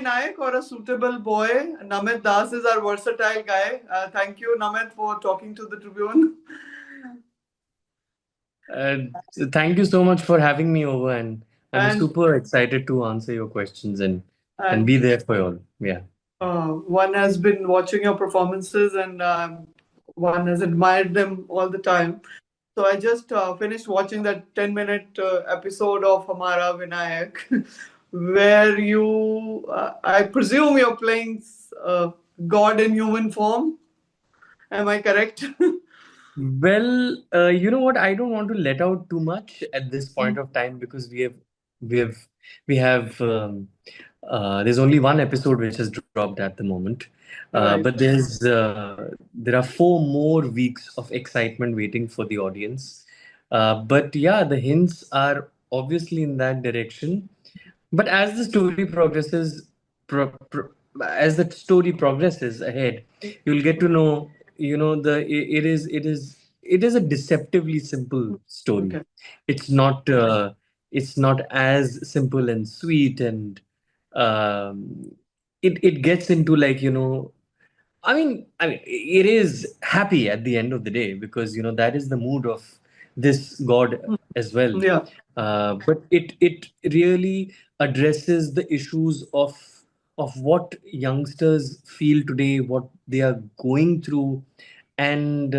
Vinayak or a suitable boy. Namit Das is our versatile guy. Thank you, Namit, for talking to the Tribune. Uh, Thank you so much for having me over, and I'm And super excited to answer your questions and and be there for you all. Yeah. one has been watching your performances and one has admired them all the time. So I just finished watching that 10-minute episode of Hamara Vinayak, where I presume you're playing God in human form. Am I correct? Well, you know what? I don't want to let out too much at this point of time because we have we have there's only one episode which has dropped at the moment. Right. But there are 4 more weeks of excitement waiting for the audience. But yeah, the hints are obviously in that direction. But as the story progresses, pro, pro, as the story progresses ahead, you'll get to know, it is a deceptively simple story. Okay. It's not it's not as simple and sweet, and it gets into, like, I mean, it is happy at the end of the day, because that is the mood of this god as well. Yeah. But it really addresses the issues of what youngsters feel today, what they are going through, and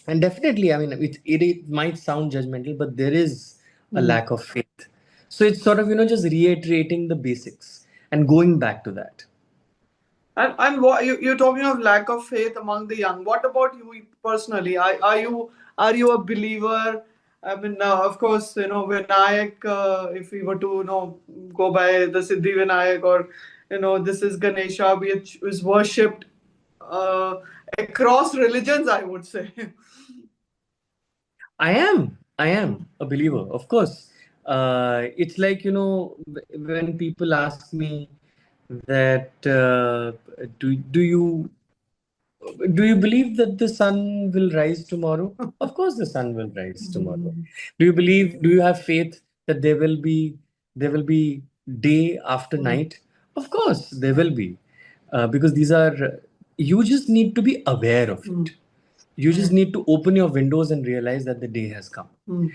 definitely, I mean, it might sound judgmental, but there is a Mm. lack of faith. So it's sort of just reiterating the basics and going back to that. And you're talking of lack of faith among the young. What about you personally? Are you a believer? I mean, of course, Vinayak. If we were to go by the Siddhi Vinayak, or this is Ganesha, which is worshipped uh, across religions, I would say. I am a believer, of course. It's like, when people ask me that, do you believe that the sun will rise tomorrow? Of course, the sun will rise tomorrow. Do you have faith that there will be day after night? Of course, there will be, because you just need to be aware of it. You just need to open your windows and realize that the day has come. Mm.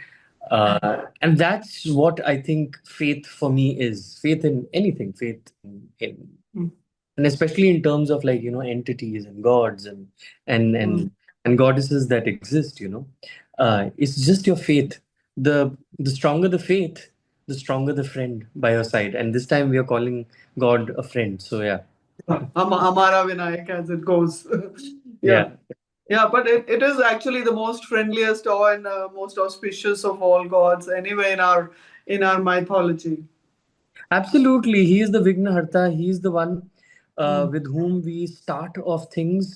And that's what I think faith for me is. Faith in anything, faith in Mm. and especially in terms of, like, entities and gods and Mm. and and goddesses that exist. It's just your faith. The stronger the faith, the stronger the friend by your side. And this time we are calling God a friend. So yeah. Hamara Vinayak, as it goes. Yeah. Yeah. Yeah, but it is actually the most friendliest or and most auspicious of all gods anyway in our mythology. Absolutely, he is the Vignaharta. He is the one Mm. with whom we start off things.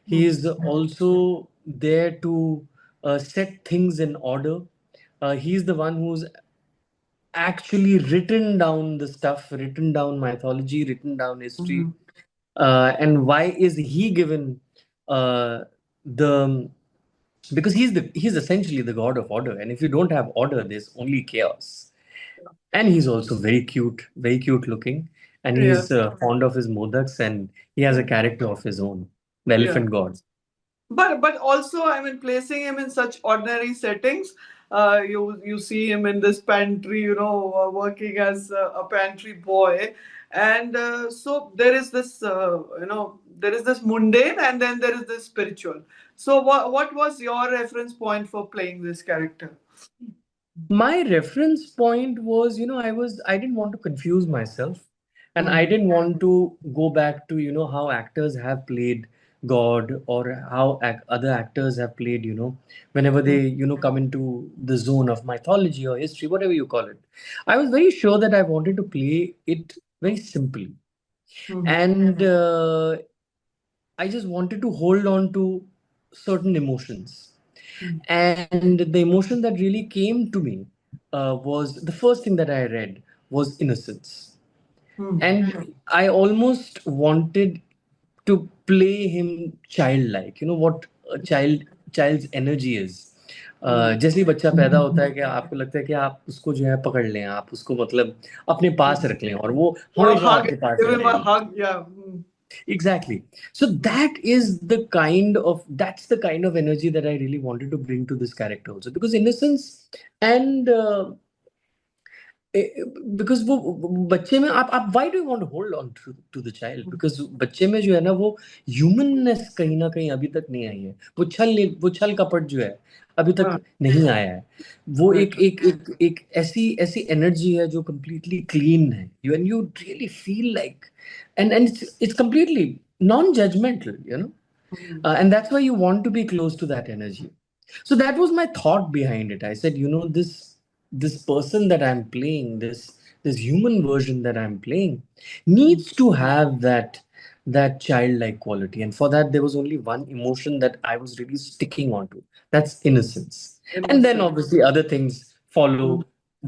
He Mm. is also there to set things in order. He's the one who's actually written down the stuff, written down mythology, written down history. Mm. And why is he given the because he's essentially the god of order, and if you don't have order, there's only chaos. And he's also very cute looking, and Yeah. he's fond of his modaks, and he has a character of his own, the Yeah. elephant god. But also, I mean, placing him in such ordinary settings, you see him in this pantry, working as a pantry boy, and so there is this mundane, and then there is this spiritual. So what was your reference point for playing this character? My reference point was, I didn't want to confuse myself, and I Mm. didn't want to go back to, how actors have played God, or how other actors have played, whenever they, come into the zone of mythology or history, whatever you call it. I was very sure that I wanted to play it very simply. Mm. And I just wanted to hold on to certain emotions. Mm. And the emotion that really came to me was the first thing that I read was innocence. Mm. And I almost wanted to play him childlike. You know what a child's energy is. जैसे ही बच्चा पैदा होता है कि आपको लगता है कि आप उसको जो है पकड़ लें, आप उसको मतलब अपने पास रख लें और वो Or a हमेशा hug, आपके पास give him a रहेगा। hug. Yeah. Exactly. So that's the kind of energy that I really wanted to bring to this character also, because innocence and because वो बच्चे में आप why do you want to hold on to the child, because बच्चे में जो है ना वो ह्यूमननेस कहीं ना कहीं अभी तक नहीं आई है, वो छल कपट जो है अभी तक Right. नहीं आया है। वो Right. एक ऐसी ऐसी एनर्जी है जो completely क्लीन है, you and you really feel like and it's completely non-judgmental, you know. And that's why you want to be close to that energy. So that was my thought behind it. I said, you know, this person that I'm playing, this human version that I'm playing, needs to have that childlike quality. And for that, there was only one emotion that I was really sticking onto. That's innocence. And then Innocent. obviously other things follow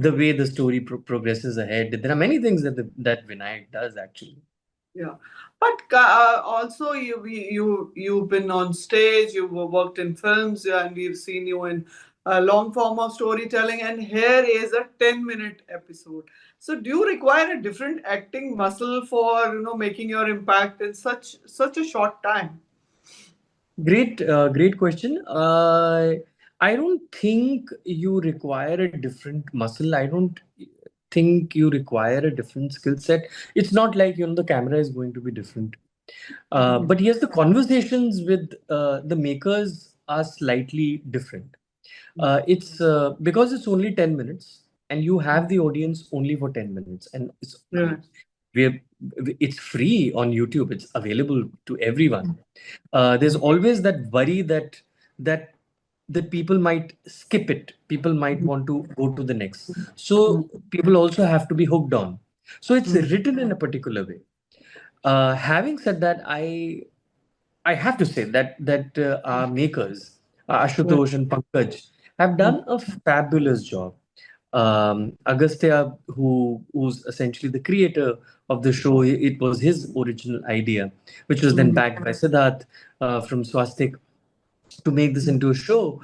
the way the story progresses ahead. There are many things that Vinayak does actually. Yeah, but also you've been on stage, you've worked in films, yeah, and we've seen you in long form of storytelling. And here is a 10-minute episode. So, do you require a different acting muscle for making your impact in such a short time? Great question. I don't think you require a different muscle. I don't think you require a different skill set. It's not like, you know, the camera is going to be different. But yes, the conversations with the makers are slightly different. It's because it's only 10 minutes and you have the audience only for 10 minutes. And it's, I Yeah. mean, we're, it's free on YouTube. It's available to everyone. There's always that worry that that people might skip it. People might want to go to the next. So people also have to be hooked on. So it's written in a particular way. Having said that, I have to say that our makers, Ashutosh and Pankaj, have done a fabulous job. Agastya, who's essentially the creator of the show, it was his original idea, which was then backed by Siddharth from Swastik to make this into a show.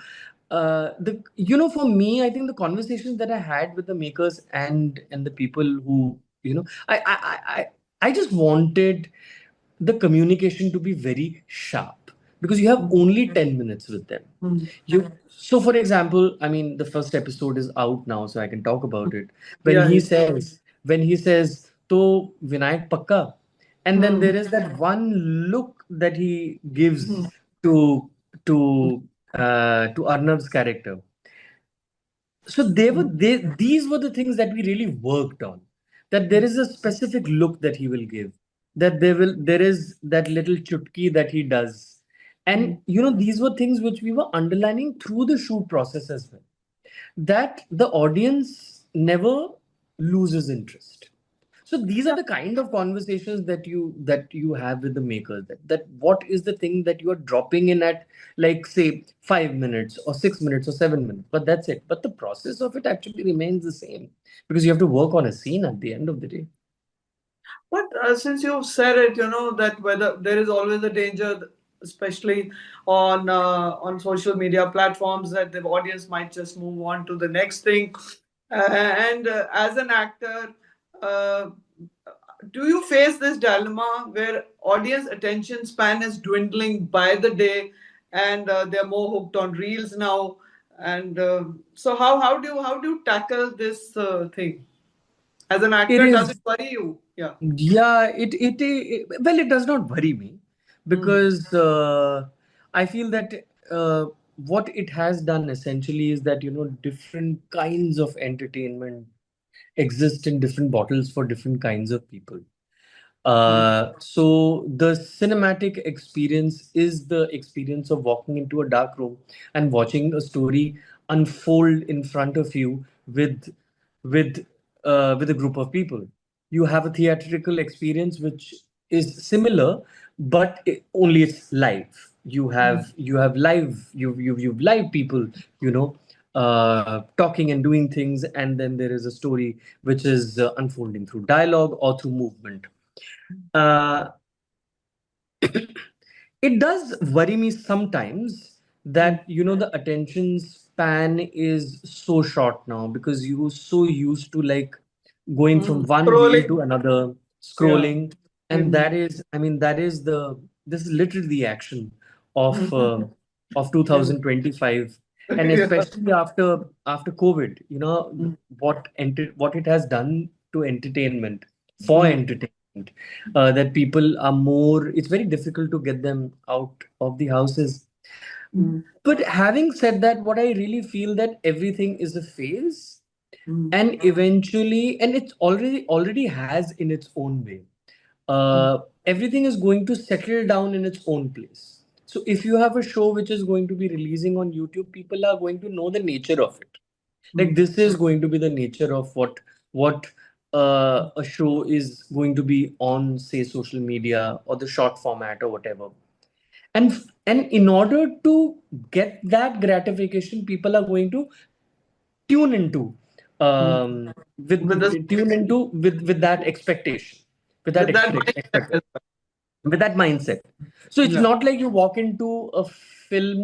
The you know, for me, I think the conversations that I had with the makers and the people who, you know, I just wanted the communication to be very sharp because you have only 10 minutes with them. You so for example, I mean, the first episode is out now, so I can talk about it. When Yeah. he says, to Vinayak Pakka, and then there is that one look that he gives to to Arnav's character. So these were the things that we really worked on. That there is a specific look that he will give. That there is that little chutki that he does. And you know, these were things which we were underlining through the shoot process as well. That the audience never loses interest. So these are the kind of conversations that you have with the makers. That what is the thing that you are dropping in at, like, say, 5 minutes or 6 minutes or 7 minutes, but that's it. But the process of it actually remains the same because you have to work on a scene at the end of the day. But since you've said it, that whether there is always a danger, especially on social media platforms, that the audience might just move on to the next thing. And as an actor, uh, do you face this dilemma where audience attention span is dwindling by the day, and they're more hooked on reels now? And so, how do you tackle this thing as an It actor? Does it is, worry you? Yeah. yeah, well, it does not worry me because I feel that what it has done essentially is that, you know, different kinds of entertainment exist in different bottles for different kinds of people. So the cinematic experience is the experience of walking into a dark room and watching a story unfold in front of you with with a group of people. You have a theatrical experience which is similar, but only it's live. You have live you've live people, you know, talking and doing things, and then there is a story which is unfolding through dialogue or through movement. uh, it does worry me sometimes that, you know, the attention span is so short now because you're so used to like going from one reel Scrolling. to another, Yeah. scrolling, and Mm. that is, I mean, that is the this is literally the action of uh, of Yeah. 2025, and Yeah. especially after COVID, you know Mm. what it has done to entertainment for Mm. entertainment, that people are more. It's very difficult to get them out of the houses. Mm. But having said that, what I really feel that everything is a phase, Mm. and eventually, and it's already has in its own way. Mm. Everything is going to settle down in its own place. So if you have a show which is going to be releasing on YouTube, people are going to know the nature of it. Like Mm. this is going to be the nature of what a show is going to be on, say, social media or the short format or whatever. And in order to get that gratification, people are going to tune into Mm. with With the tune into with that expectation, with that with that mindset expect as with that mindset. So it's well. not like you walk into a film,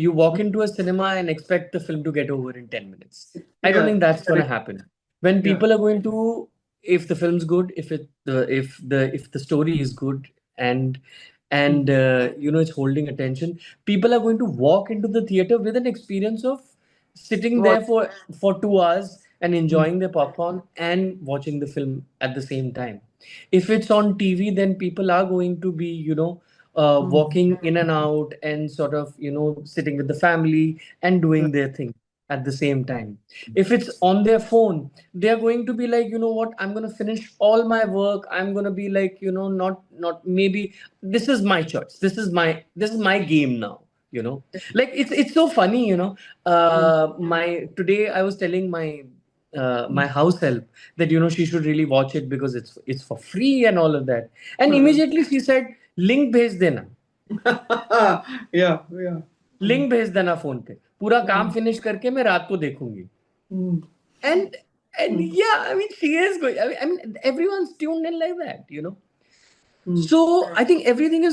you walk into a cinema and expect the film to get over in 10 minutes. I don't Yeah. think that's going Very. to happen. When Yeah. people are going to, if the film's good, if the story is good, and Mm. it's holding attention, people are going to walk into the theater with an experience of sitting What? there for 2 hours and Mm. enjoying their popcorn and watching the film at the same time. If it's on TV, then people are going to be, Mm. walking in and out and sort of, sitting with the family and Yeah. doing their thing at the same time. If it's on their phone, they're going to be like, you know what, I'm going to finish all my work. I'm going to be like, not maybe this is my choice. This is my game now. Like it's so funny. Mm. My today I was telling my house help that she should really watch it because it's for free and all of that. And Mm. immediately she said, link bhej dena, Yeah. Yeah. Mm. Link भेज देना phone पे, पूरा काम Mm. Finish करके मैं रात को देखूंगी. Mm. And Mm. yeah, I mean she is going. I mean everyone's tuned in like that. Mm. So I think everything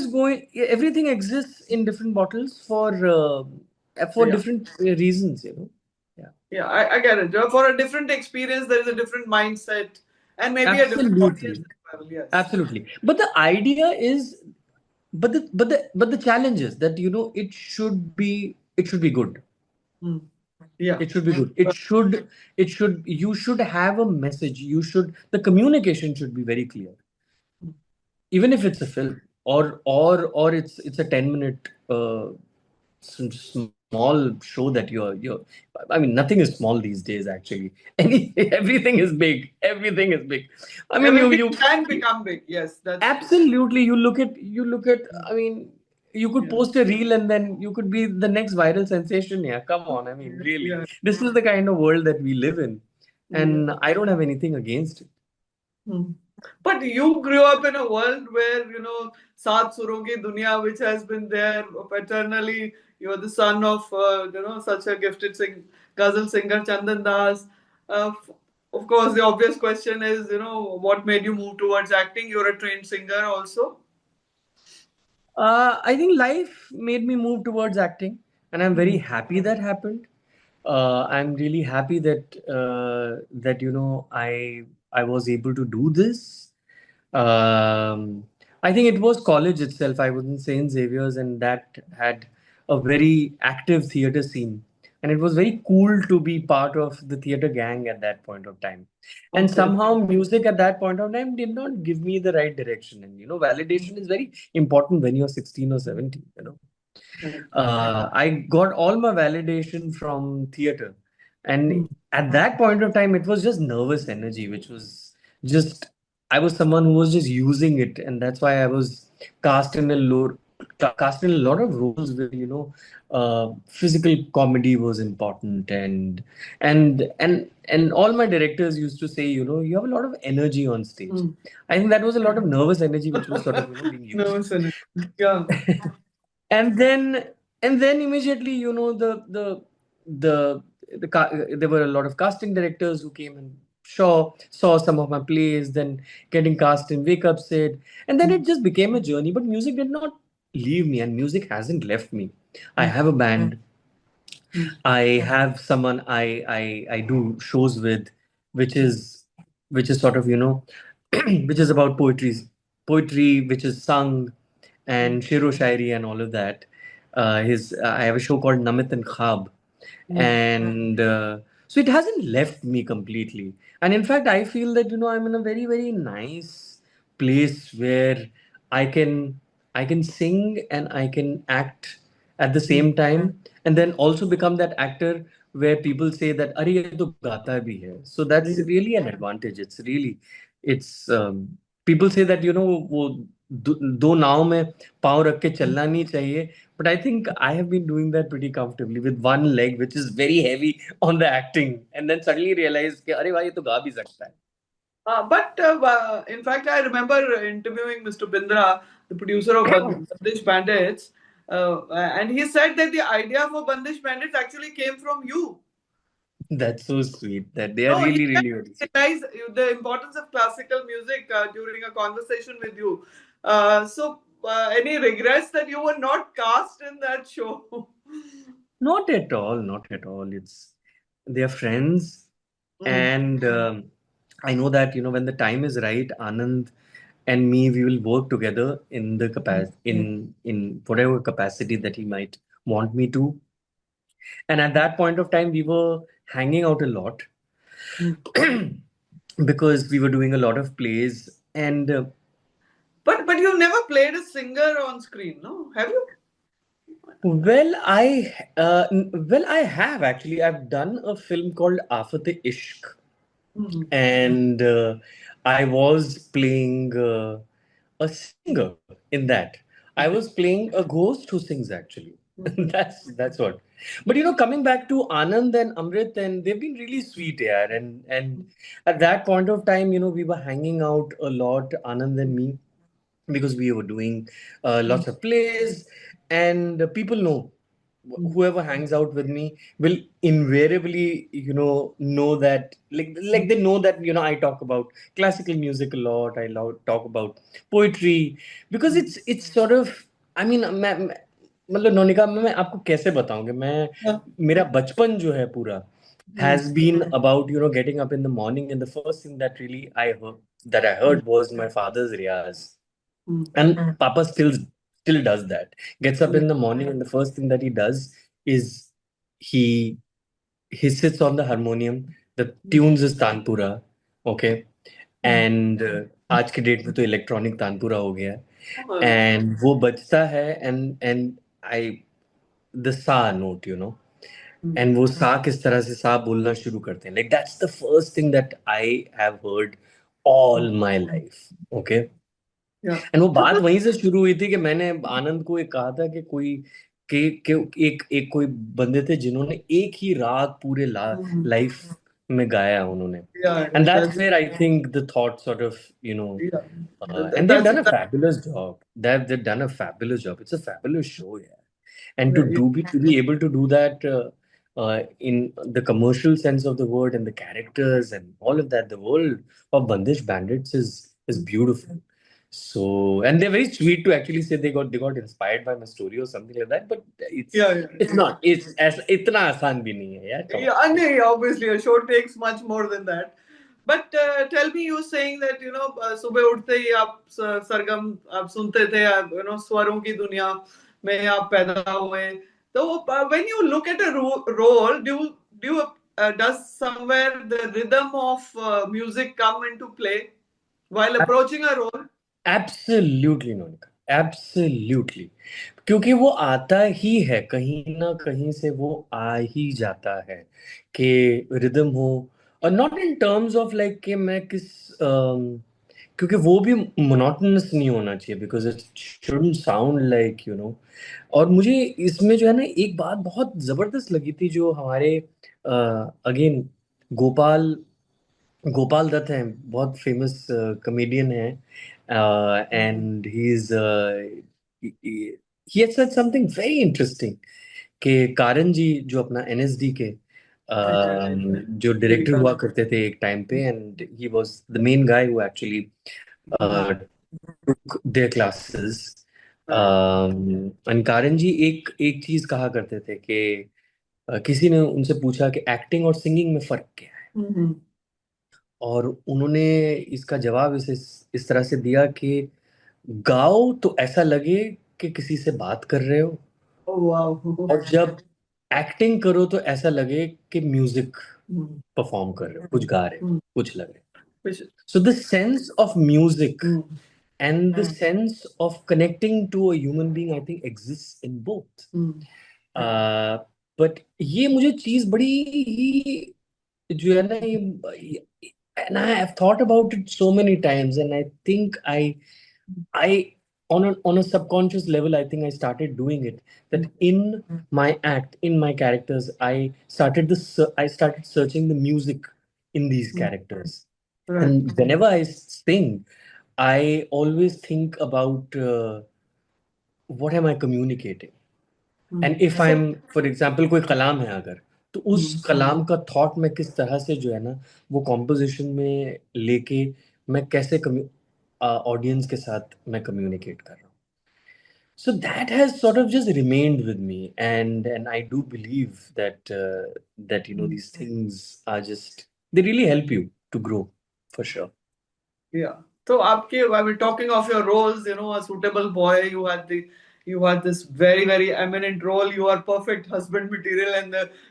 exists in different bottles for Yeah. different reasons. Yeah. Yeah. I get it. For a different experience, there is a different mindset and maybe a different audience Absolutely. as well. Yes. Absolutely. But the idea is, but the challenge is that it should be good. Mm. Yeah. It should be good. You should have a message. The communication should be very clear, even if it's a film or it's a 10-minute small show that you're. I mean, nothing is small these days actually. Everything is big. Everything is big. I mean, you Everything you can become big. Yes, that's true. absolutely. You look at. I mean, you could Yeah. post a reel and then you could be the next viral sensation. Yeah, come on. I mean, really, Yeah. this is the kind of world that we live in, Yeah. and I don't have anything against it. Hmm. But you grew up in a world where, Saat Suron ki Dunya, which has been there eternally. You're the son of, such a gifted ghazal singer, Chandan Das. Of course, the obvious question is, what made you move towards acting? You're a trained singer also. I think life made me move towards acting, and I'm very Hmm. happy that happened. I'm really happy that I was able to do this. I think it was college itself. I was in Saint Xavier's, and that had a very active theater scene, and it was very cool to be part of the theater gang at that point of time. And Okay. somehow, music at that point of time did not give me the right direction. And validation is very important when you're 16 or 17. Right. I got all my validation from theater. And Hmm. at that point of time, it was just nervous energy, which was just, I was someone who was just using it. And that's why I was cast in a cast in a lot of roles where, physical comedy was important. And all my directors used to say, you have a lot of energy on stage. Hmm. I think that was a lot of nervous energy, which was sort of, being used. No, Sunil. Yeah. And then and then immediately there were a lot of casting directors who came and saw some of my plays, then getting cast in Wake Up Sid, and then Hmm. it just became a journey. But music did not leave me, and music hasn't left me. I Hmm. have a band. I have someone I do shows with, which is which is sort of, which is about poetry which is sung, and shiro shairi and all of that. His I have a show called Namit and Khab, and so it hasn't left me completely. And in fact, I feel that I'm in a very very nice place where I can I can sing and I can act at the same time, and then also become that actor where people say that अरे ये तो गाता भी है. So that's really an advantage. It's people say that वो दो नाव में पाँव रख के चलना नहीं चाहिए, but I think I have been doing that pretty comfortably with one leg, which is very heavy on the acting, and then suddenly realize कि अरे भाई ये तो गा भी सकता है. But in fact, I remember interviewing Mr. Bindra, the producer of Bandish Bandits, and he said that the idea for Bandish Bandits actually came from you. That's so sweet. That they are No, he really, said really very he sweet. realized the importance of classical music during a conversation with you. Any regrets that you were not cast in that show? Not at all, not at all. It's they are friends, Mm. and I know that when the time is right, Anand and me, we will work together in the in whatever capacity that he might want me to. And at that point of time, we were hanging out a lot because we were doing a lot of plays, and But you never played a singer on screen, no? Have you? well, I have actually. I've done a film called Afate Ishq, Mhm. and I was playing a singer in that. I was Okay. playing a ghost who sings actually. Mhm. That's what. But coming back to Anand and Amrit, and they've been really sweet, yeah. And at that point of time, we were hanging out a lot, Anand and me, because we were doing lots of plays, and people know whoever hangs out with me will invariably know that, like they know that I talk about classical music a lot. Talk about poetry because it's sort of, I mean, मतलब नोनिका, मैं आपको कैसे बताऊं कि मैं Yeah. मेरा बचपन जो है पूरा Mm. has been about getting up in the morning, and the first thing that really I heard was my father's riyaz. Mm. And Papa still does that. Gets up Mm. in the morning, and the first thing that he does is he he sits on the harmonium. The tunes is Tanpura, okay, and आज के date में तो electronic tanpura हो गया है, Oh, and वो बजता है, and I the सा note, mm. and वो सा किस तरह से सा बोलना शुरू करते हैं, like that's the first thing that I have heard all my life, okay. Yeah. And वो बात वहीं से शुरू हुई थी कि मैंने आनंद को एक कहा था कि के एक एक कोई बंदे थे जिन्होंने एक ही राग पूरे Mm. लाइफ में गाया उन्होंने. Yeah, and that's that's where I think the thought sort of yeah. and they've That's done a fabulous job. They've done a fabulous job. It's a fabulous show, yeah. And to yeah, be able to do that in the commercial sense of the word, and the characters and all of that, the world of Bandish Bandits is beautiful. So, and they're very sweet to actually say they got inspired by my story or something like that. But yeah, yeah. it's not. It's as इतना आसान भी नहीं है यार. Come Yeah, on. and obviously a show takes much more than that. But tell me, you saying that सुबह उठते ही आप सरगम आप सुनते थे, आप, स्वरों की दुनिया में आप पैदा हुए. तो when you look at a role, does somewhere the rhythm of music come into play while approaching a role? Absolutely Monica, absolutely. क्योंकि वो आता ही है, कहीं ना कहीं से वो आ ही जाता है कि रिदम हो, और not in terms of like कि मैं क्योंकि वो भी मोनोटोनस नहीं होना चाहिए, because it shouldn't sound like और मुझे इसमें जो है ना, एक बात बहुत जबरदस्त लगी थी, जो हमारे अगेन गोपाल गोपाल दत्त हैं, बहुत फेमस कॉमेडियन हैं, and he is he had said something very interesting कि कारण जी जो अपना एनएसडी के जो डायरेक्टर हुआ करते थे एक टाइम पे, and he was the main guy who actually took their classes. Right. And कारण जी एक एक चीज कहा करते थे कि किसी ने उनसे पूछा कि एक्टिंग और सिंगिंग में फर्क क्या है, हम्म। और उन्होंने इसका जवाब इस तरह से दिया कि गाओ तो ऐसा लगे कि किसी से बात कर रहे हो, वाह। और जब एक्टिंग करो तो ऐसा लगे कि म्यूजिक परफॉर्म कर रहे हो, कुछ गा रहे हो, कुछ लगे. So the sense of music and the sense of connecting to a human being, I think, exists in both. Uh, but ये मुझे चीज बड़ी ही जो है ना ये, and I have thought about it so many times, and I think I on a subconscious level, I think I started doing it. That in my act, in my characters, I started searching the music in these characters. Right. And whenever I sing, I always think about what am I communicating. And if I am for example कोई कलाम है अगर, तो उस कलाम का thought मैं किस तरह से जो है ना वो कॉम्पोजिशन में लेके मैं कैसे ऑडियंस के साथ मैं कम्युनिकेट कर रहा हूँ. So that has sort of just remained with me, and I do believe that these things are just, they really help you to grow for sure. Yeah. So, आपके, I mean, talking of your roles, a suitable boy, you had this very very eminent role. You are perfect husband material,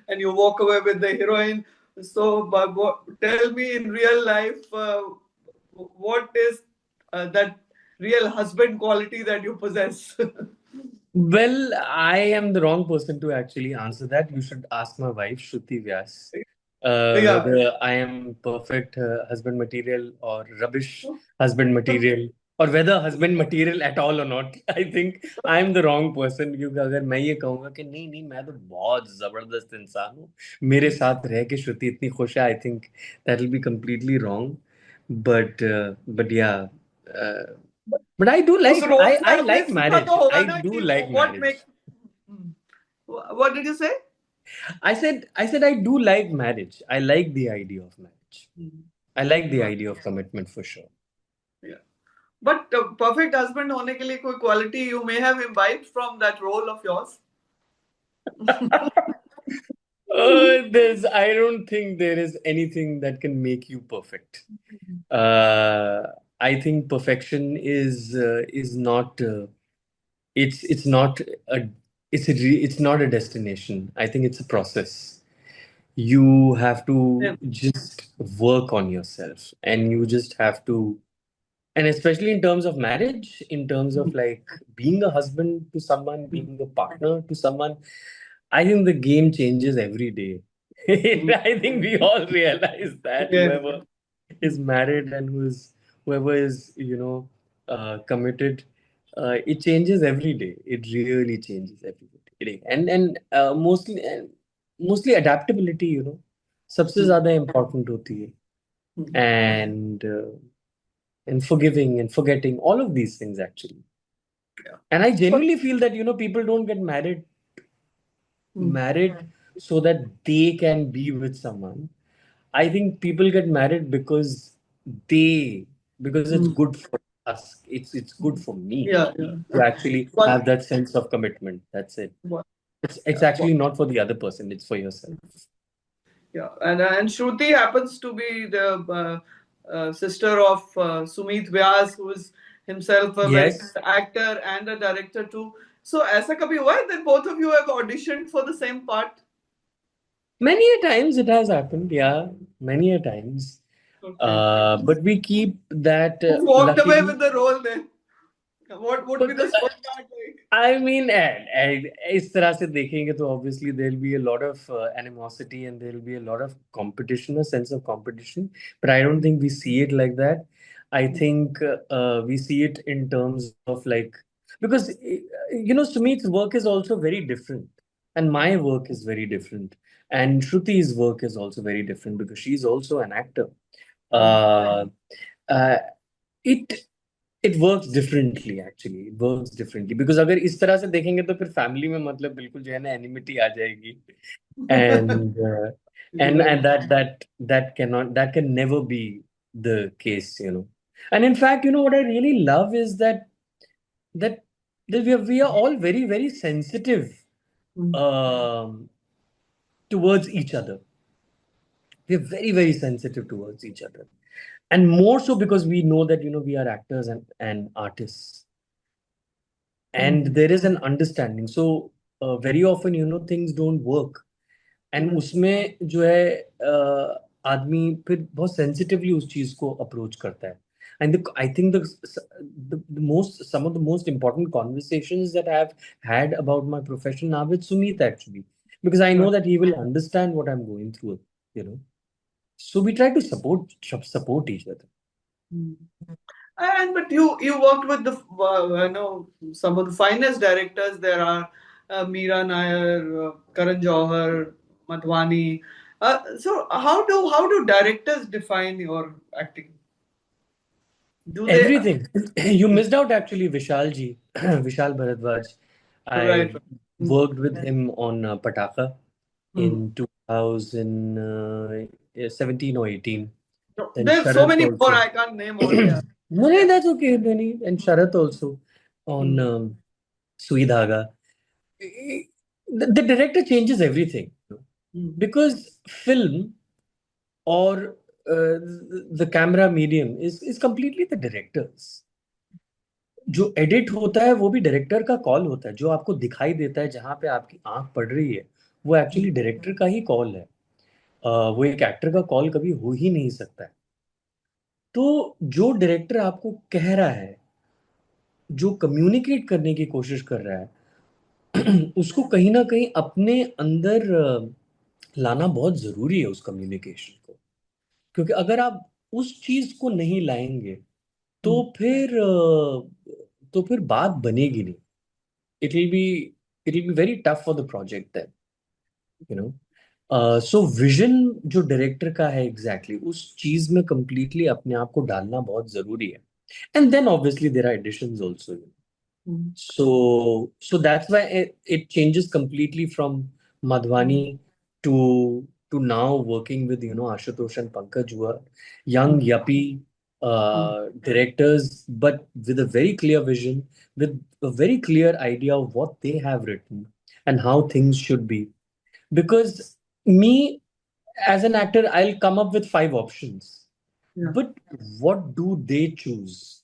and you walk away with the heroine. So, tell me in real life, what is that real husband quality that you possess? Well, I am the wrong person to actually answer that. You should ask my wife, Shruti Vyas, Yeah. whether I am perfect husband material or rubbish husband material, or whether husband material at all or not. I think I am the wrong person, क्योंकि अगर मैं ये कहूँगा कि नहीं नहीं मैं तो बहुत जबरदस्त इंसान हूँ, मेरे साथ रह के श्रुति इतनी खुश है, I think that will be completely wrong. But yeah. Uh, but I do उस like रोल I से I आपने like सीखा marriage. तो होगा I ना do कि like what marriage. make. What did you say? I said I do like marriage. I like the idea of marriage. I like the Right. idea of commitment for sure. Yeah. But perfect husband होने के लिए कोई quality you may have imbibed from that role of yours. I don't think there is anything that can make you perfect. Uh, I think perfection is not it's not a it's not a destination. I think it's a process. You have Yeah. to just work on yourself, and you just have to, and especially in terms of marriage, in terms of like being a husband to someone, being a partner to someone, I think the game changes every day. I think we all realize that Yeah. whoever is married and whoever is committed, it changes every day. It really changes every day. And mostly adaptability, सबसे ज्यादा important होती है. And forgiving and forgetting, all of these things actually. Yeah. And I But genuinely feel that people don't get married so that they can be with someone. I think people get married because it's good for us. It's good for me yeah, yeah. to actually But have that sense of commitment. That's it. but It's yeah, actually not for the other person, it's for yourself. yeah. And Shruti happens to be the sister of Sumit Vyas, who is himself a very Yes. good actor and a director too. So ऐसा कभी हुआ है that both of you have auditioned for the same part? Many a times it has happened, yeah, many a times. Okay. But we keep that Who walked away luckily. with the role then? What would be But the story part like? I mean, इस तरह से देखेंगे तो obviously there'll be a lot of animosity, and there'll be a lot of competition, a sense of competition. But I don't think we see it like that. I think we see it in terms of like, because Sumit's work is also very different, and my work is very different, and Shruti's work is also very different because she's also an actor. Uh, uh, it it works differently actually. It works differently because अगर इस तरह से देखेंगे तो फिर family में मतलब बिल्कुल जो है ना एनिमिटी आ जाएगी. And Right. and that can never be the case. And in fact, what I really love is that that we are all very very sensitive, um towards each other. We're very, very sensitive towards each other. And more so because we know that, we are actors and artists. And there is an understanding. So very often, things don't work. And उसमें जो है आदमी फिर बहुत sensitively उस चीज को approach करता है and I think the most some of the most important conversations that I've had about my profession now with Sumit actually, because I know that he will understand what I'm going through, you know. So we try to support each other. And but you worked with the some of the finest directors. There are Meera Nair, Karan Johar, Madhwani. So how do directors define your acting? Do they? Everything. You missed out actually, Vishal ji, Vishal Bharadwaj. Right. I worked with him on Pataka Hmm. in 2017 or 18. Then There's so Sharat many more. also. I can't name all. Yeah. No, no, that's okay, Benny. And Sharat also on Hmm. Sui Dhaga. The director changes everything, Hmm. because film or the camera medium is completely the director's. जो edit होता है वो भी director का call होता है, जो आपको दिखाई देता है जहाँ पे आपकी आंख पड़ रही है, वो एक्चुअली डायरेक्टर का ही कॉल है। वो एक एक्टर का कॉल कभी हो ही नहीं सकता है। तो जो डायरेक्टर आपको कह रहा है, जो कम्युनिकेट करने की कोशिश कर रहा है, उसको कहीं ना कहीं अपने अंदर लाना बहुत जरूरी है, उस कम्युनिकेशन को। क्योंकि अगर आप उस चीज को नहीं लाएंगे तो फिर बात बनेगी नहीं। it will be it will be very tough for the project then, you know. So vision जो डायरेक्टर का है एग्जैक्टली उस चीज में completely अपने आप को डालना बहुत जरूरी है। And then obviously there are additions also. So that's why it changes completely from Madhwani to now working with, Ashutosh and Pankaj, who are young yuppie directors, but with a very clear vision, with a very clear idea of what they have written and how things should be. Because me as an actor, I'll come up with 5 options, Yeah. but what do they choose?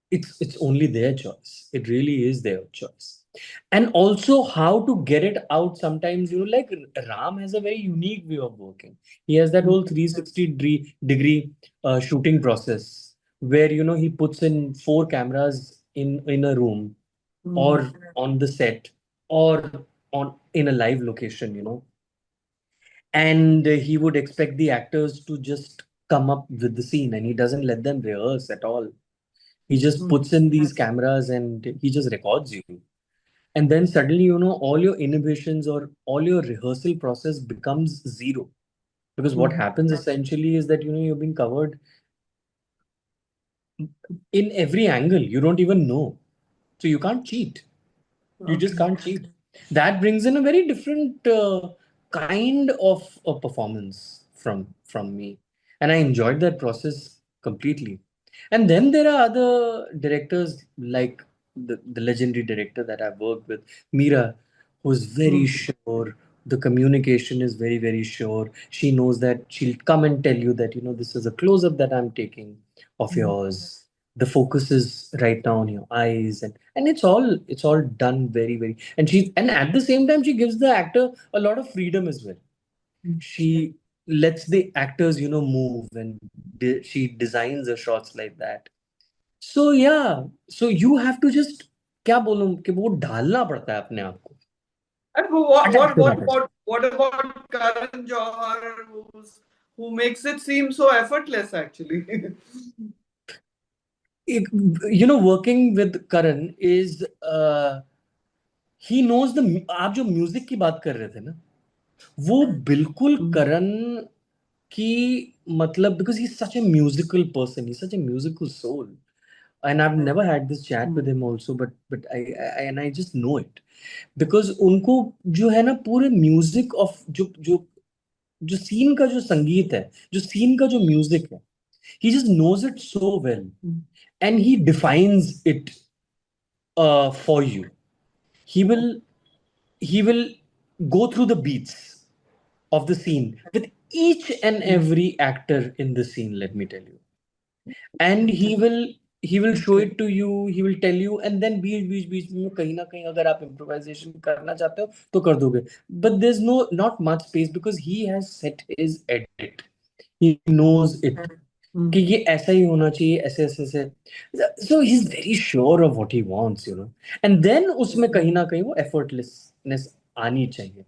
It's only their choice. It really is their choice. And also how to get it out. Sometimes, like Ram has a very unique way of working. He has that whole 360 degree shooting process where, he puts in 4 cameras in a room, or on the set, or on in a live location, and he would expect the actors to just come up with the scene, and he doesn't let them rehearse at all. He just puts in these cameras and he just records you. And then suddenly, all your inhibitions or all your rehearsal process becomes zero. Because what happens essentially is that, you're being covered in every angle. You don't even know. So you can't cheat. You just can't cheat. That brings in a very different kind of a performance from me, and I enjoyed that process completely. And then there are other directors like the legendary director that I've worked with, Meera, who's very sure. The communication is very, very sure. She knows that she'll come and tell you that, this is a close up that I'm taking of yours. The focus is right now on your eyes, and it's all done very, very. And at the same time, she gives the actor a lot of freedom as well. She lets the actors, move, and she designs the shots like that. So yeah, so you have to just क्या बोलूं कि वो ढालना पड़ता है अपने आप को। And what Adapt what what करना about what about Karan Johar, who makes it seem so effortless actually? Working with Karan is he knows the आप जो म्यूजिक की बात कर रहे थे ना, वो बिल्कुल करण की मतलब, because he's such a musical person, he's such a musical soul, and I've never had this chat with him also, but I just know it because उनको जो है ना पूरे म्यूजिक ऑफ जो जो जो सीन का जो संगीत है, जो सीन का जो म्यूजिक है, he just knows it so well, and he defines it for you. He will he will go through the beats. of the scene with each and every actor in the scene, let me tell you. And he will show it to you, he will tell you, and then बीच में कहीं ना कहीं अगर आप improvisation करना चाहते हो तो कर दोगे. But there's not much space because he has set his edit. He knows it कि ये ऐसा ही होना चाहिए, ऐसे ऐसे ऐसे. So he's very sure of what he wants, you know. And then उसमें कहीं ना कहीं वो effortlessness आनी चाहिए.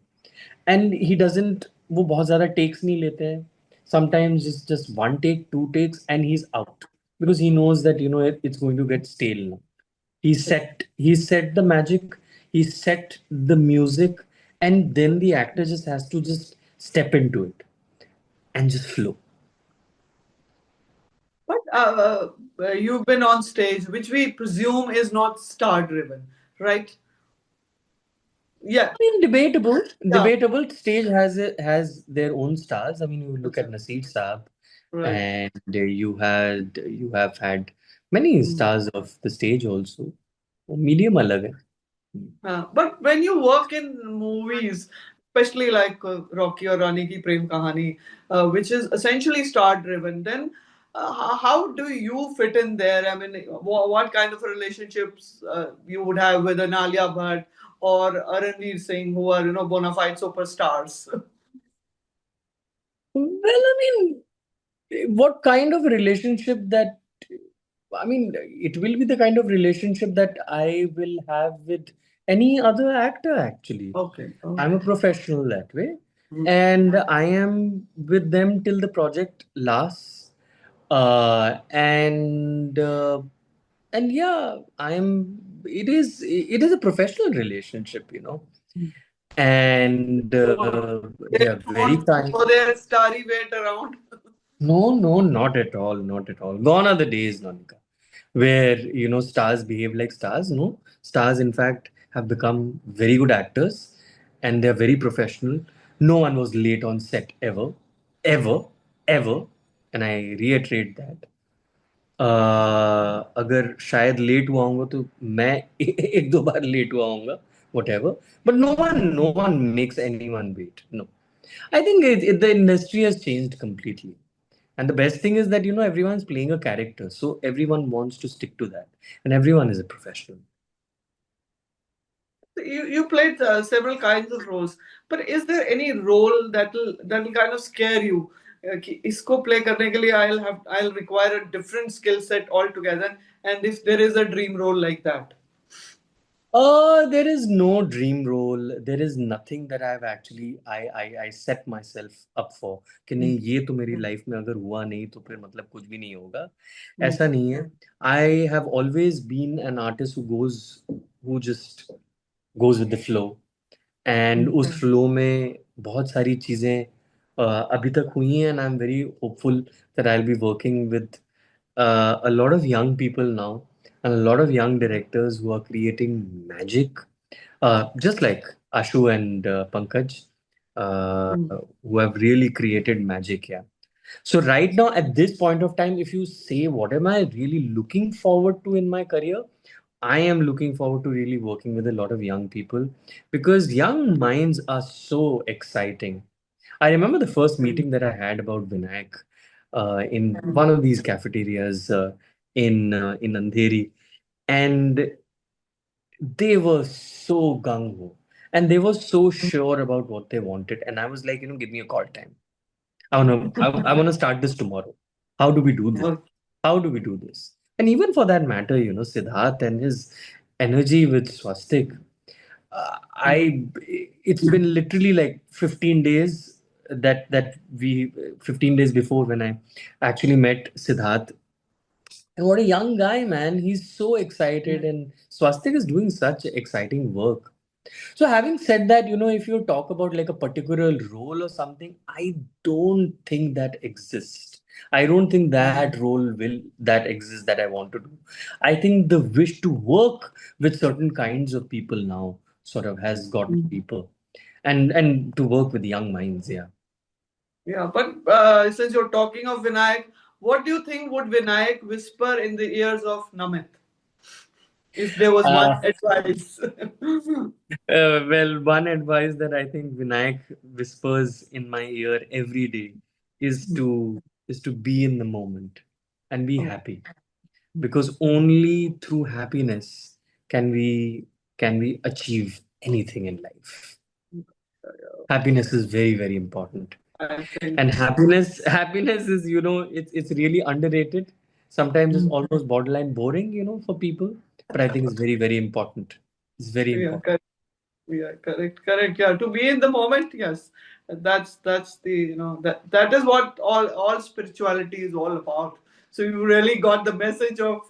And he doesn't, वो बहुत ज़्यादा takes नहीं लेते हैं. Sometimes it's just one take, two takes, and he's out because he knows that, you know, it's going to get stale now. He set the magic, he set the music, and then the actor just has to just step into it and just flow. But you've been on stage, which we presume is not star driven, right? Yeah, I mean, debatable. yeah, Debatable. Stage has their own stars. I mean, you look at Naseer Saab, right. and you have had many stars of the stage also. Medium अलग है. But when you work in movies, especially like Rocky or Rani Ki Prem Kahani, which is essentially star driven, then how do you fit in there? I mean, what kind of relationships you would have with an Alia Bhatt or Aranveer Singh, who are, bona fide superstars? Well, I mean, what kind of relationship that, I mean, it will be the kind of relationship that I will have with any other actor, actually. Okay. I'm a professional that way, and I am with them till the project lasts. And yeah, it is a professional relationship, you know. And They they are don't very want to kind. throw their starry weight around. No, no, not at all, not at all. Gone are the days, Nanika, where stars behave like stars. No, stars in fact have become very good actors, and they're very professional. No one was late on set ever, ever, ever, and I reiterate that. अगर शायद late हुआ होऊंगा तो मैं एक दो बार late हुआ होऊंगा, whatever. But no one makes anyone wait. No, I think the industry has changed completely. And the best thing is that everyone's playing a character, so everyone wants to stick to that, and everyone is a professional. You played several kinds of roles, but is there any role that'll kind of scare you? कि इसको play करने के लिए I'll require a different skill set altogether. And if there is a dream role like that, There is no dream role. There is nothing that I've actually I set myself up for कि नहीं ये तो मेरी life में अगर हुआ नहीं तो फिर मतलब कुछ भी नहीं होगा. ऐसा नहीं है. I have always been an artist who just goes with the flow. And उस फ्लो में बहुत सारी चीज़ें अभी तक हुई हैं, and I am very hopeful that I will be working with a lot of young people now and a lot of young directors who are creating magic, just like Ashu and Pankaj, who have really created magic. Yeah. So right now, at this point of time, if you say what am I really looking forward to in my career, I am looking forward to really working with a lot of young people because young minds are so exciting. I remember the first meeting that I had about Vinayak in one of these cafeterias in Andheri, and they were so gung ho, and they were so sure about what they wanted, and I was like, give me a call time. I wanna start this tomorrow. How do we do this? How do we do this? And even for that matter, Siddharth and his energy with Swastik. I It's been literally like 15 days that we 15 days before when I actually met Siddharth. And what a young guy, man. He's so excited, and Swastik is doing such exciting work. So having said that, if you talk about like a particular role or something, I don't think that exists. I don't think that role will that exists that I want to do. I think the wish to work with certain kinds of people now sort of has got deeper, and to work with young minds. Yeah. yeah. But since you're talking of Vinayak, what do you think would Vinayak whisper in the ears of Namit? If there was one Uh, advice. well, one advice that I think Vinayak whispers in my ear every day is to be in the moment and be Oh, happy, because only through happiness can we achieve anything in life. Happiness is very, very important. I think. And happiness is, it's really underrated. Sometimes it's Mm. almost borderline boring, for people, but I think it's very, very important. It's very Yeah, important. correct. Yeah, correct, correct. Yeah, to be in the moment. Yes, that's the that is what all spirituality is all about. So you really got the message of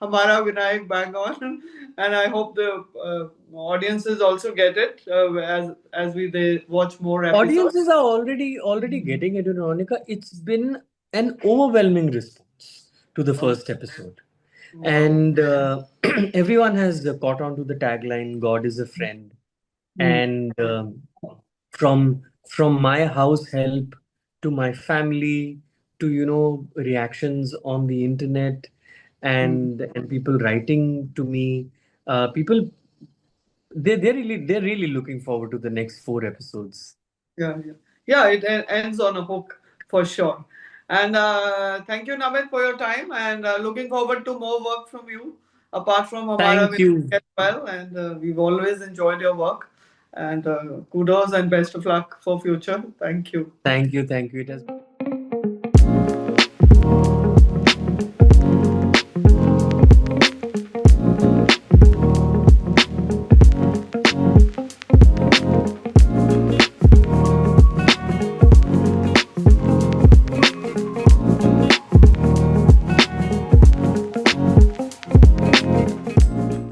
Hamara Vinayak bang on, and I hope the audiences also get it as we they watch more episodes. Audiences are already getting it, Veronica. It's been an overwhelming response to the Oh, first episode, wow. and everyone has caught on to the tagline "God is a friend." Mm. And from my house help to my family to reactions on the internet, Mm. and people writing to me, people they're really looking forward to the next four episodes. Yeah, yeah, yeah. It ends on a hook for sure. And thank you, Namit, for your time. And looking forward to more work from you, apart from Hamara Thank Vinayak you. as well. And we've always enjoyed your work. And kudos and best of luck for future. Thank you. Thank you. Thank you. It has